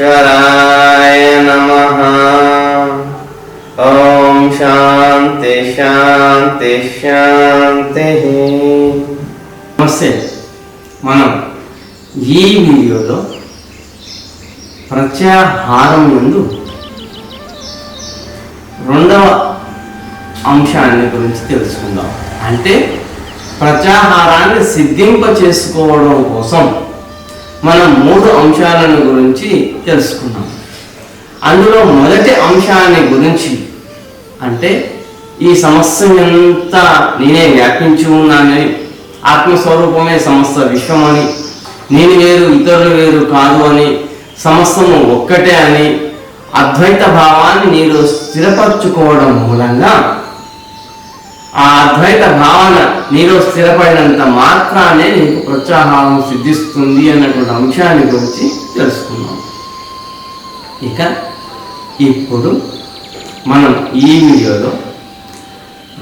పరమేశ్వరాయ నమః. ఓం శాంతి శాంతి శాంతి. నమస్తే. మనం ఈ వీడియోలో ప్రత్యాహారం నందు రెండవ అంశాన్ని గురించి తెలుసుకుందాం. అంటే ప్రత్యాహారాన్ని సిద్ధింప చేసుకోవడం కోసం మనం 3 అంశాలను గురించి తెలుసుకున్నాం. అందులో మొదటి అంశాన్ని గురించి అంటే ఈ సమస్యనంతా నేనే వ్యాపించి ఉన్నానని, ఆత్మస్వరూపమే సమస్త విశ్వమని, నేను వేరు ఇతరులు వేరు కాదు అని, సమస్తము ఒక్కటే అని అద్వైత భావాన్ని నీలో స్థిరపరచుకోవడం మూలంగా ఆ అద్వైత భావన నీలో స్థిరపడినంత మాత్రానే నీకు ప్రత్యాహారం సిద్ధిస్తుంది అన్నటువంటి అంశాన్ని గురించి తెలుసుకున్నాం. ఇక ఇప్పుడు మనం ఈ వీడియోలో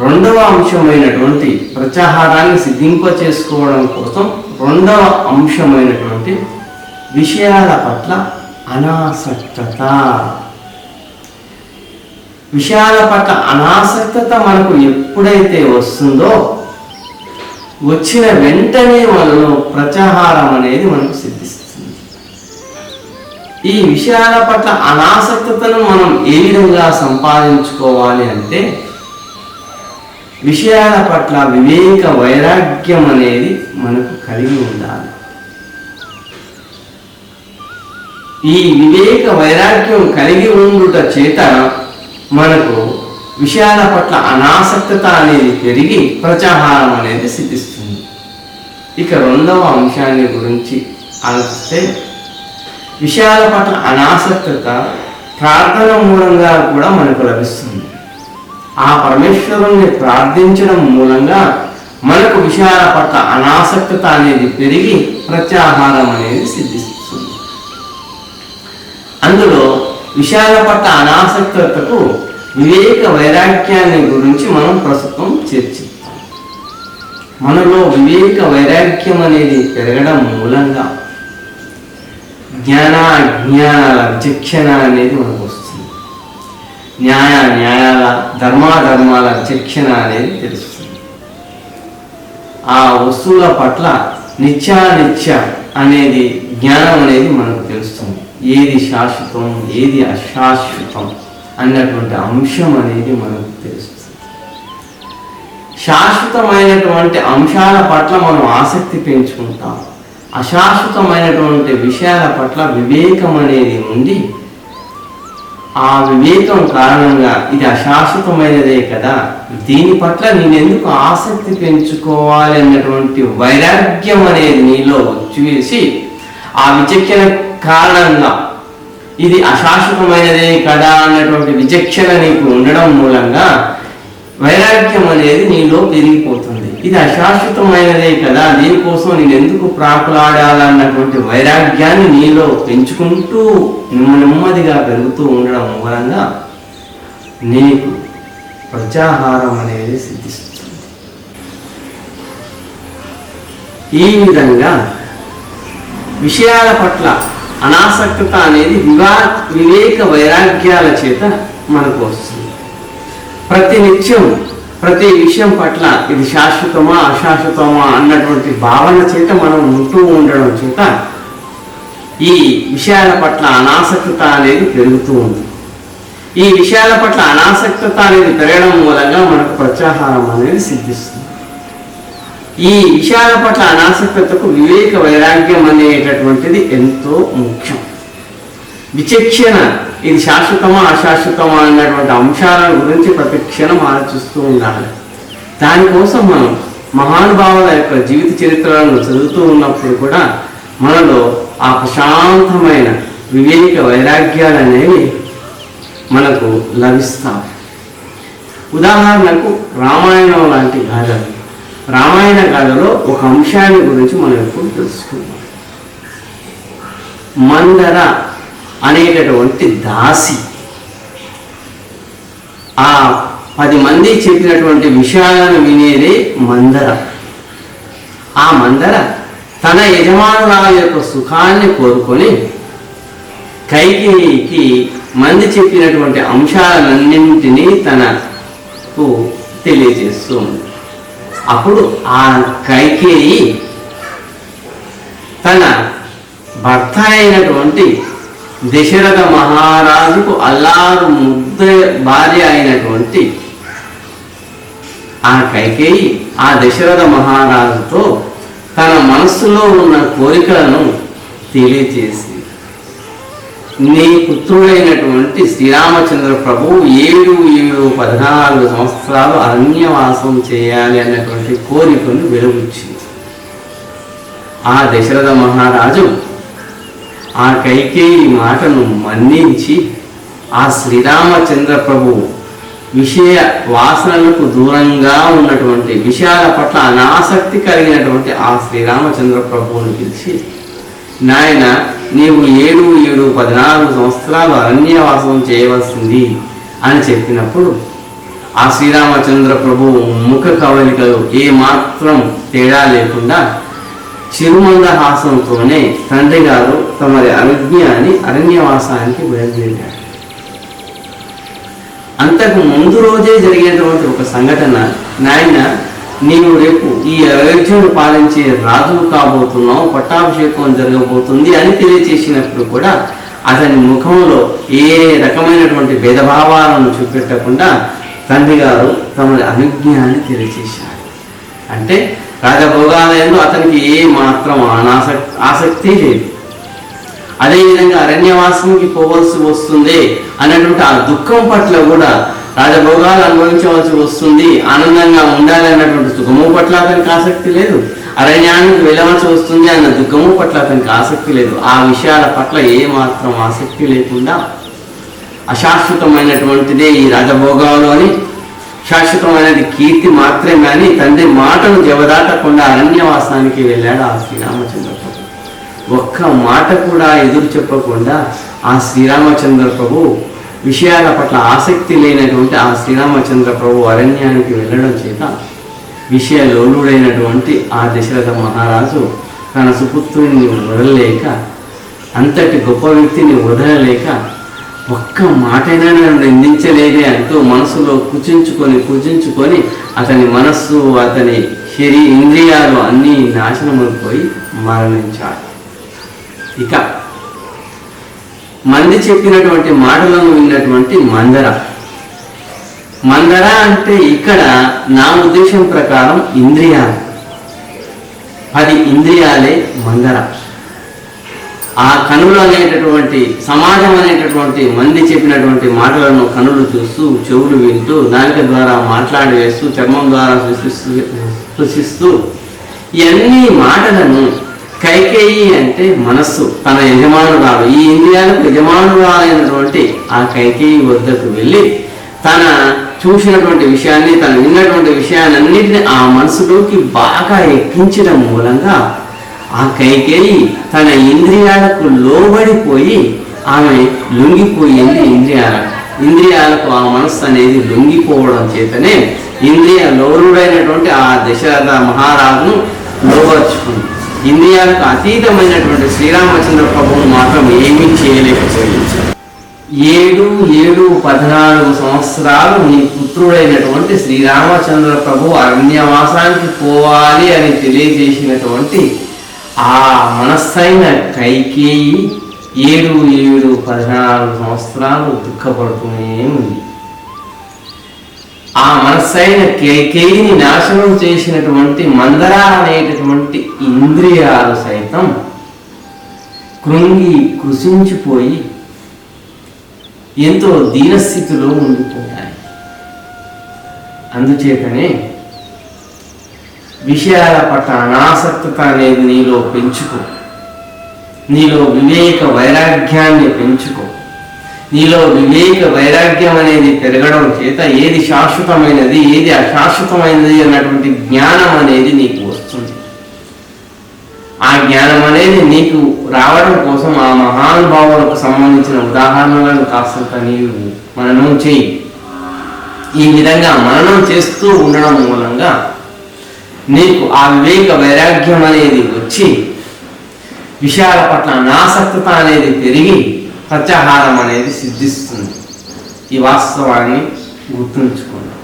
రెండవ అంశమైనటువంటి ప్రత్యాహారాన్ని సిద్ధింప చేసుకోవడం కోసం రెండవ అంశమైనటువంటి విషయాల పట్ల అనాసక్తత. విషయాల పట్ల అనాసక్తత మనకు ఎప్పుడైతే వస్తుందో వచ్చిన వెంటనే మనలో ప్రత్యాహారం అనేది మనకు సిద్ధిస్తుంది. ఈ విషయాల పట్ల అనాసక్తతను మనం ఏ విధంగా సంపాదించుకోవాలి అంటే విషయాల పట్ల వివేక వైరాగ్యం అనేది మనకు కలిగి ఉండాలి. ఈ వివేక వైరాగ్యం కలిగి ఉండుట చేత మనకు విషయాల పట్ల అనాసక్తత అనేది పెరిగి ప్రత్యాహారం అనేది సిద్ధిస్తుంది. ఇక రెండవ అంశాన్ని గురించి ఆలోచిస్తే విషయాల పట్ల అనాసక్తత ప్రార్థన మూలంగా కూడా మనకు లభిస్తుంది. ఆ పరమేశ్వరుణ్ణి ప్రార్థించడం మూలంగా మనకు విషయాల పట్ల అనాసక్తత అనేది పెరిగి ప్రత్యాహారం అనేది సిద్ధిస్తుంది. అందులో విషయాల పట్ల అనాసక్తతకు వివేక వైరాగ్యాన్ని గురించి మనం ప్రస్తుతం చర్చిస్తాం. మనలో వివేక వైరాగ్యం అనేది పెరగడం మూలంగా జ్ఞానాల విచక్షణ అనేది మనకు వస్తుంది. న్యాయాల ధర్మాల విచక్షణ అనేది తెలుస్తుంది. ఆ వస్తువుల పట్ల నిత్యానిత్య అనేది జ్ఞానం అనేది మనకు తెలుస్తుంది. ఏది శాశ్వతం ఏది అశాశ్వతం అన్నటువంటి అంశం అనేది మనకు తెలుస్తుంది. శాశ్వతమైనటువంటి అంశాల పట్ల మనం ఆసక్తి పెంచుకుంటాం. అశాశ్వతమైనటువంటి విషయాల పట్ల వివేకం అనేది ఉండి ఆ వివేకం కారణంగా ఇది అశాశ్వతమైనదే కదా, దీని పట్ల నేనెందుకు ఆసక్తి పెంచుకోవాలి అన్నటువంటి వైరాగ్యం అనేది నీలో వచ్చివేసి ఆ విచక్షణ కారణంగా ఇది అశాశ్వతమైనదే కదా అన్నటువంటి విచక్షణ నీకు ఉండడం మూలంగా వైరాగ్యం అనేది నీలో పెరిగిపోతుంది. ఇది అశాశ్వతమైనదే కదా, దీనికోసం నేను ఎందుకు ప్రాకులాడాలన్నటువంటి వైరాగ్యాన్ని నీలో పెంచుకుంటూ నెమ్మదిగా పెరుగుతూ ఉండడం మూలంగా నీకు ప్రత్యాహారం అనేది సిద్ధిస్తుంది. ఈ విధంగా విషయాల పట్ల అనాసక్తత అనేది వివేక వైరాగ్యాల చేత మనకు వస్తుంది. ప్రతినిత్యం ప్రతి విషయం పట్ల ఇది శాశ్వతమా అశాశ్వతమా అన్నటువంటి భావన చేత మనం ఉంటూ ఉండడం చేత ఈ విషయాల పట్ల అనాసక్తత అనేది పెరుగుతూ ఉంది. ఈ విషయాల పట్ల అనాసక్తత అనేది పెరగడం మూలంగా మనకు ప్రత్యాహారం అనేది సిద్ధిస్తుంది. ఈ విషయాల పట్ల అనాసక్తతకు వివేక వైరాగ్యం అనేటటువంటిది ఎంతో ముఖ్యం. విచక్షణ ఇది శాశ్వతమా అశాశ్వతమా అన్నటువంటి అంశాల గురించి ప్రతి క్షణం ఆలోచిస్తూ ఉండాలి. దానికోసం మనం మహానుభావుల యొక్క జీవిత చరిత్రలను చదువుతూ ఉన్నప్పుడు కూడా మనలో ఆ ప్రశాంతమైన వివేక వైరాగ్యాలు అనేవి మనకు లభిస్తాయి. ఉదాహరణకు రామాయణం లాంటి గాథలు. రామాయణ గాథలో ఒక అంశాన్ని గురించి మనం ఇప్పుడు తెలుసుకుందాం. మందర అనేటటువంటి దాసి ఆ 10 మంది చెప్పినటువంటి విషయాలను వినేదే మందర. ఆ మందర తన యజమానుల యొక్క సుఖాన్ని కోరుకొని కైకేయికి మంది చెప్పినటువంటి అంశాలన్నింటినీ తనకు తెలియజేస్తూ ఉంది. అప్పుడు ఆ కైకేయి తన భర్త అయినటువంటి దశరథ మహారాజుకు అల్లారు ముద్ద భార్య అయినటువంటి ఆ కైకేయి ఆ దశరథ మహారాజుతో తన మనస్సులో ఉన్న కోరికలను తెలియజేసి, నీ పుత్రుడైనటువంటి శ్రీరామచంద్ర ప్రభువు 7-14 సంవత్సరాలు అరణ్యవాసం చేయాలి అన్నటువంటి కోరికను వెలుగుచ్చింది. ఆ దశరథ మహారాజు ఆ కైకేయి మాటను మన్నించి ఆ శ్రీరామచంద్ర ప్రభువు విషయ వాసనలకు దూరంగా ఉన్నటువంటి విషయాల పట్ల అనాసక్తి కలిగినటువంటి ఆ శ్రీరామచంద్ర ప్రభువుని పిలిచి, నాయన నీవు 7-14 సంవత్సరాలు అరణ్యవాసం చేయవలసింది అని చెప్పినప్పుడు ఆ శ్రీరామచంద్ర ప్రభువు ముఖ కవలికలు ఏమాత్రం తేడా లేకుండా చిరుమందహాసంతోనే తండ్రి గారు తమరి అనుజ్ఞ అని అరణ్యవాసానికి బయలుదేరారు. అంతకు ముందు రోజే జరిగేటువంటి ఒక సంఘటన, నాయన నీవు రేపు ఈ అయోధ్యను పాలించే రాజులు కాబోతున్నావు, పట్టాభిషేకం జరగబోతుంది అని తెలియచేసినప్పుడు కూడా అతని ముఖంలో ఏ రకమైనటువంటి భేదభావాలను చూపెట్టకుండా తండ్రి గారు తమరి అనుజ్ఞ అని తెలియచేశారు. అంటే రాజభోగాలయంలో అతనికి ఏ మాత్రం ఆసక్తి లేదు. అదేవిధంగా అరణ్యవాసానికి పోవలసి వస్తుంది అన్నటువంటి ఆ దుఃఖం పట్ల కూడా, రాజభోగాలు అనుభవించవలసి వస్తుంది, ఆనందంగా ఉండాలి అన్నటువంటి సుఖము పట్ల అతనికి ఆసక్తి లేదు. అరణ్యానికి వెళ్ళవలసి వస్తుంది అన్న దుఃఖము పట్ల అతనికి ఆసక్తి లేదు. ఆ విషయాల పట్ల ఏ మాత్రం ఆసక్తి లేకుండా అశాశ్వతమైనటువంటిదే ఈ రాజభోగాలు అని, శాశ్వతమైనది కీర్తి మాత్రమే అని తండ్రి మాటను జవదాటకుండా అరణ్యవాసానికి వెళ్ళాడు ఆ శ్రీరామచంద్ర ప్రభు. ఒక్క మాట కూడా ఎదురు చెప్పకుండా ఆ శ్రీరామచంద్ర ప్రభు విషయాల పట్ల ఆసక్తి లేనటువంటి ఆ శ్రీరామచంద్ర ప్రభు అరణ్యానికి వెళ్ళడం చేత విషయలోలుడైనటువంటి ఆ దశరథ మహారాజు తన సుపుత్రుడిని వదలలేక, అంతటి గొప్ప వ్యక్తిని వదలలేక, ఒక్క మాటైనా నన్ను నిందించలేదే అంటూ మనసులో కుచించుకొని అతని మనస్సు, అతని ఇంద్రియాలు అన్నీ నాశనమైపోయి మరణించాడు. ఇక మంది చెప్పినటువంటి మాటలను విన్నటువంటి మందర అంటే ఇక్కడ నా ఉద్దేశం ప్రకారం ఇంద్రియాలు, 10 ఇంద్రియాలే మందర. ఆ కనులు అనేటటువంటి సమాజం అనేటటువంటి మంది చెప్పినటువంటి మాటలను కనులు చూస్తూ, చెవులు వింటూ, నాలుక ద్వారా మాట్లాడి వేస్తూ, చర్మం ద్వారా సృష్టిస్తూ ఇవన్నీ మాటలను కైకేయి అంటే మనస్సు, తన యజమానురాలు, ఈ ఇంద్రియాలకు యజమానురాలైనటువంటి ఆ కైకేయి వద్దకు వెళ్ళి తన చూసినటువంటి విషయాన్ని, తను విన్నటువంటి విషయాన్నింటినీ ఆ మనసులోకి బాగా ఎక్కించడం మూలంగా ఆ కైకేయి తన ఇంద్రియాలకు లోబడిపోయి ఆమె లొంగిపోయింది. ఇంద్రియాలకు ఆ మనస్సు అనేది లొంగిపోవడం చేతనే ఇంద్రియ లోరుడైనటువంటి ఆ దశరథ మహారాజును లోబర్చుకుంది. ఇంద్రియాలకు అతీతమైనటువంటి శ్రీరామచంద్ర ప్రభువును మాత్రం ఏమీ చేయలేకపోయింది. 7-14 సంవత్సరాలు నీ పుత్రుడైనటువంటి శ్రీరామచంద్ర ప్రభు అరణ్యవాసానికి పోవాలి అని తెలియజేసినటువంటి ఆ మనస్సైన కైకేయి 7-14 సంవత్సరాలు దుఃఖపడుతూనే ఉంది. ఆ మనస్సైన కైకేయిని నాశనం చేసినటువంటి మందర అనేటటువంటి ఇంద్రియాలు సైతం కృంగి కృషించిపోయి ఎంతో దీనస్థితిలో ఉండిపోయాయి. అందుచేతనే విషయాల పట్ల అనాసక్తత అనేది నీలో పెంచుకో, నీలో వివేక వైరాగ్యాన్ని పెంచుకో. నీలో వివేక వైరాగ్యం అనేది పెరగడం చేత ఏది శాశ్వతమైనది, ఏది అశాశ్వతమైనది అన్నటువంటి జ్ఞానం అనేది నీకు వస్తుంది. ఆ జ్ఞానం అనేది నీకు రావడం కోసం ఆ మహానుభావులకు సంబంధించిన ఉదాహరణలను కాస్తంత నీవు మననం చేయి. ఈ విధంగా మననం చేస్తూ ఉండడం మూలంగా నీకు ఆ వివేక వైరాగ్యం అనేది వచ్చి విషయాల పట్ల అనాసక్తత అనేది పెరిగి ప్రత్యాహారం అనేది సిద్ధిస్తుంది. ఈ వాస్తవాన్ని గుర్తుంచుకోండి.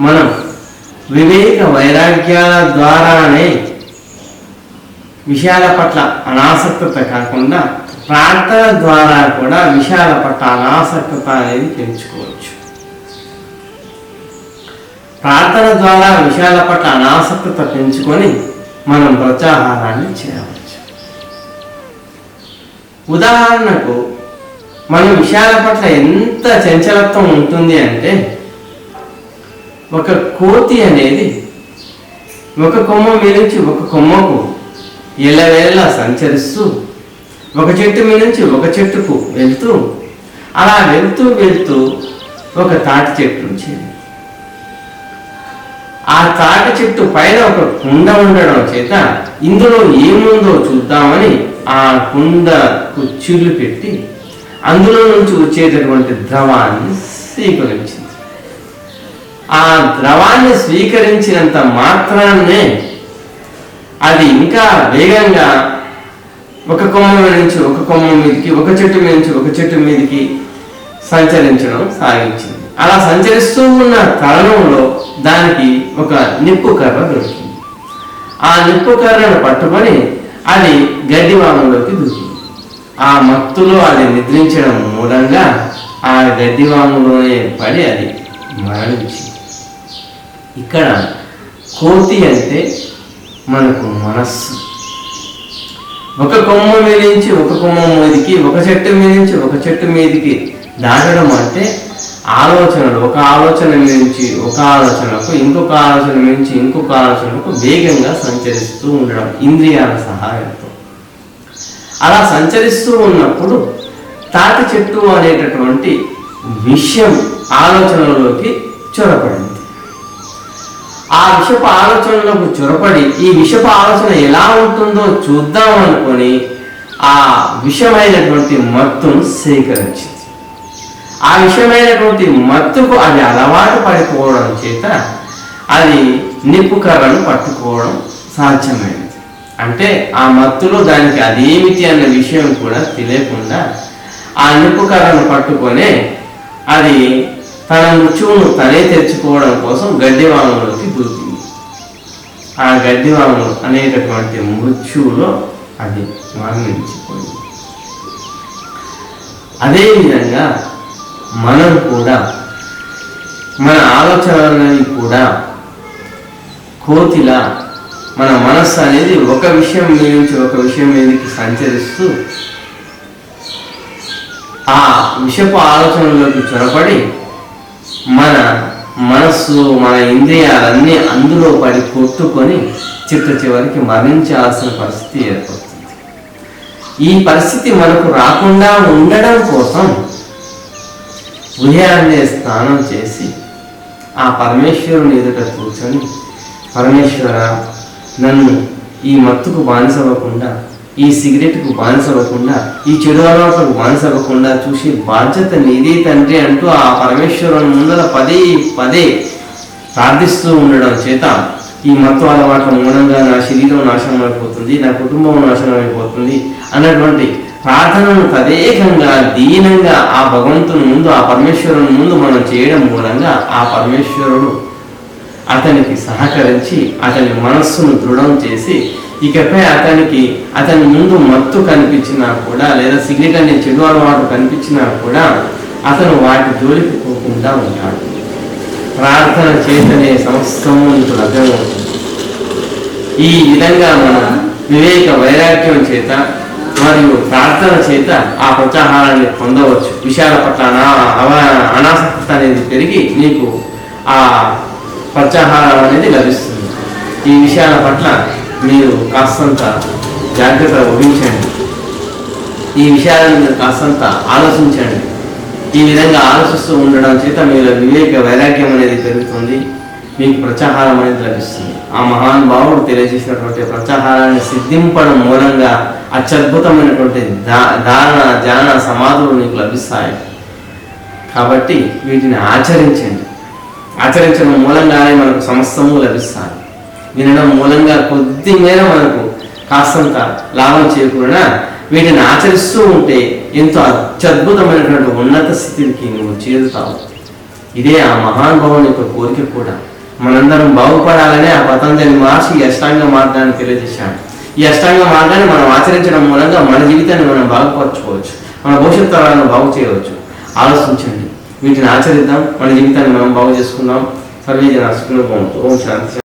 మనం వివేక వైరాగ్యాల ద్వారానే విషయాల పట్ల అనాసక్తత కాకుండా ప్రార్థన ద్వారా కూడా విషయాల పట్ల అనాసక్తత అనేది పెంచుకోవచ్చు. ప్రార్థన ద్వారా విషయాల పట్ల అనాసక్తత పెంచుకొని మనం ప్రత్యాహారాన్ని చేయవచ్చు. ఉదాహరణకు మన విషయాల పట్ల ఎంత చంచలత్వం ఉంటుంది అంటే, ఒక కోతి అనేది ఒక కొమ్మ మీద నుంచి ఒక కొమ్మకు ఎల్లవేళ సంచరిస్తూ ఒక చెట్టు మీద నుంచి ఒక చెట్టుకు వెళ్తూ అలా వెళ్తూ ఒక తాటి చెట్టు చేరింది. ఆ తాటి చెట్టు పైన ఒక కుండ ఉండడం చేత ఇందులో ఏముందో చూద్దామని ఆ కుండకు చిల్లు పెట్టి అందులో నుంచి వచ్చేటటువంటి ద్రవాన్ని స్వీకరించింది. ఆ ద్రవాన్ని స్వీకరించినంత మాత్రాన్నే అది ఇంకా వేగంగా ఒక కొమ్మ నుంచి ఒక కొమ్మ మీదకి, ఒక చెట్టు మీద నుంచి ఒక చెట్టు మీదకి సంచరించడం సాగించింది. అలా సంచరిస్తూ ఉన్న తరుణంలో దానికి ఒక నిప్పు కర్ర దొరికింది. ఆ నిప్పు కర్రను పట్టుకొని అది గడ్డివాములోకి దూకింది. ఆ మత్తులో అది నిద్రించడం మూలంగా ఆ గడ్డివాములోనే పడి అది మరణించింది. ఇక్కడ కోతి అంటే మనకు మనస్సు. ఒక కొమ్మ మీద నుంచి ఒక కొమ్మ మీదకి, ఒక చెట్టు మీద నుంచి ఒక చెట్టు మీదకి దాటడం అంటే ఆలోచనలు, ఒక ఆలోచన మీద నుంచి ఒక ఆలోచనకు, ఇంకొక ఆలోచన నుంచి ఇంకొక ఆలోచనకు వేగంగా సంచరిస్తూ ఉండడం ఇంద్రియాల సహాయంతో. అలా సంచరిస్తూ ఉన్నప్పుడు తాటి చెట్టు అనేటటువంటి విషయం ఆలోచనలోకి చొరపడింది. ఆ విషపు ఆలోచనలకు చొరపడి ఈ విషపు ఆలోచన ఎలా ఉంటుందో చూద్దాం అనుకొని ఆ విషమైనటువంటి మత్తును సేకరించింది. ఆ విషమైనటువంటి మత్తుకు అది అలవాటు పడిపోవడం చేత అది నిప్పు కర్రను పట్టుకోవడం సాధ్యమైనది. అంటే ఆ మత్తులో దానికి అదేమిటి అన్న విషయం కూడా తెలియకుండా ఆ నిప్పు కర్రను పట్టుకొని అది తన మృత్యువును తనే తెచ్చుకోవడం కోసం గడ్డివాములోకి దూకింది. ఆ గడ్డివాము అనేటటువంటి మృత్యువులో అది మరణించిపోయింది. అదేవిధంగా మనం కూడా మన ఆలోచనలని కూడా కోతిలా మన మనస్సు అనేది ఒక విషయం మీద నుంచి ఒక విషయం మీదకి సంచరిస్తూ ఆ విషపు ఆలోచనలోకి చొరబడి మన మనస్సు, మన ఇంద్రియాలన్నీ అందులో పడి కొట్టుకొని చివరికి మరణించాల్సిన పరిస్థితి ఏర్పడుతుంది. ఈ పరిస్థితి మనకు రాకుండా ఉండడం కోసం ఉదయాన్నే స్నానం చేసి ఆ పరమేశ్వరుని ఎదుట కూర్చొని, పరమేశ్వర నన్ను ఈ మత్తుకు బానిసవ్వకుండా, ఈ సిగరెట్కు బానిసవ్వకుండా, ఈ చెడు అలవాట్లకు బానిసవ్వకుండా చూసి బాధ్యత నీదే తండ్రి అంటూ ఆ పరమేశ్వరుని ముందర పదే పదే ప్రార్థిస్తూ ఉండడం చేత ఈ మత్తు అలవాట్ల మూలంగా నా శరీరం నాశనం అయిపోతుంది, నా కుటుంబం నాశనం అయిపోతుంది అన్నటువంటి ప్రార్థనను తదేకంగా దీనంగా ఆ భగవంతుని ముందు, ఆ పరమేశ్వరుని ముందు మనం చేయడం మూలంగా ఆ పరమేశ్వరుడు అతనికి సహకరించి అతని మనస్సును దృఢం చేసి ఇకపై అతని ముందు మత్తు కనిపించినా కూడా, లేదా సిగరెట్ అనే చెడు అలవాటు కనిపించినా కూడా అతను వాటి జోలికి పోకుండా ఉంటాడు. ప్రార్థన చేతనే సమస్తము నీకు లభ్యమవుతుంది. ఈ విధంగా మనం వివేక వైరాగ్యం చేత మరియు ప్రార్థన చేత ఆ ప్రత్యాహారాన్ని పొందవచ్చు. విషయాల పట్ల అనాసక్తి అనేది పెరిగి నీకు ఆ ప్రత్యాహారం అనేది లభిస్తుంది. ఈ విషయాల పట్ల మీరు కాస్తంత జాగ్రత్త వహించండి. ఈ విషయాలను మీరు కాస్తంత ఆలోచించండి. ఈ విధంగా ఆలోచిస్తూ ఉండడం చేత మీరు వివేక వైరాగ్యం అనేది పెరుగుతుంది, మీకు ప్రత్యాహారం అనేది లభిస్తుంది. ఆ మహానుభావుడు తెలియజేసినటువంటి ప్రత్యాహారాన్ని సిద్ధింపడం మూలంగా అత్యద్భుతమైనటువంటి ధారణ, ధ్యాన, సమాధులు నీకు లభిస్తాయి. కాబట్టి వీటిని ఆచరించండి. ఆచరించడం మూలంగానే మనకు సమస్తము లభిస్తాయి. వినడం మూలంగా కొద్ది మేర మనకు కాస్తంత లాభం చేకూరినా వీటిని ఆచరిస్తూ ఉంటే ఎంతో అత్యద్భుతమైనటువంటి ఉన్నత స్థితికి నువ్వు చేరుతావు. ఇదే ఆ మహానుభావుని యొక్క కోరిక కూడా. మనందరం బాగుపడాలనే ఆ పతంజలి మహర్షి ఈ అష్టాంగ మార్గాన్ని తెలియజేశాడు. ఈ అష్టాంగ మార్గాన్ని మనం ఆచరించడం మూలంగా మన జీవితాన్ని మనం బాగుపరచుకోవచ్చు, మన భవిష్యత్ తరాలను బాగు చేయవచ్చు. ఆలోచించండి, వీటిని ఆచరిద్దాం, మన జీవితాన్ని మనం బాగు చేసుకుందాం. సర్వే జన సుఖినో భవంతు. ఓం శాంతి.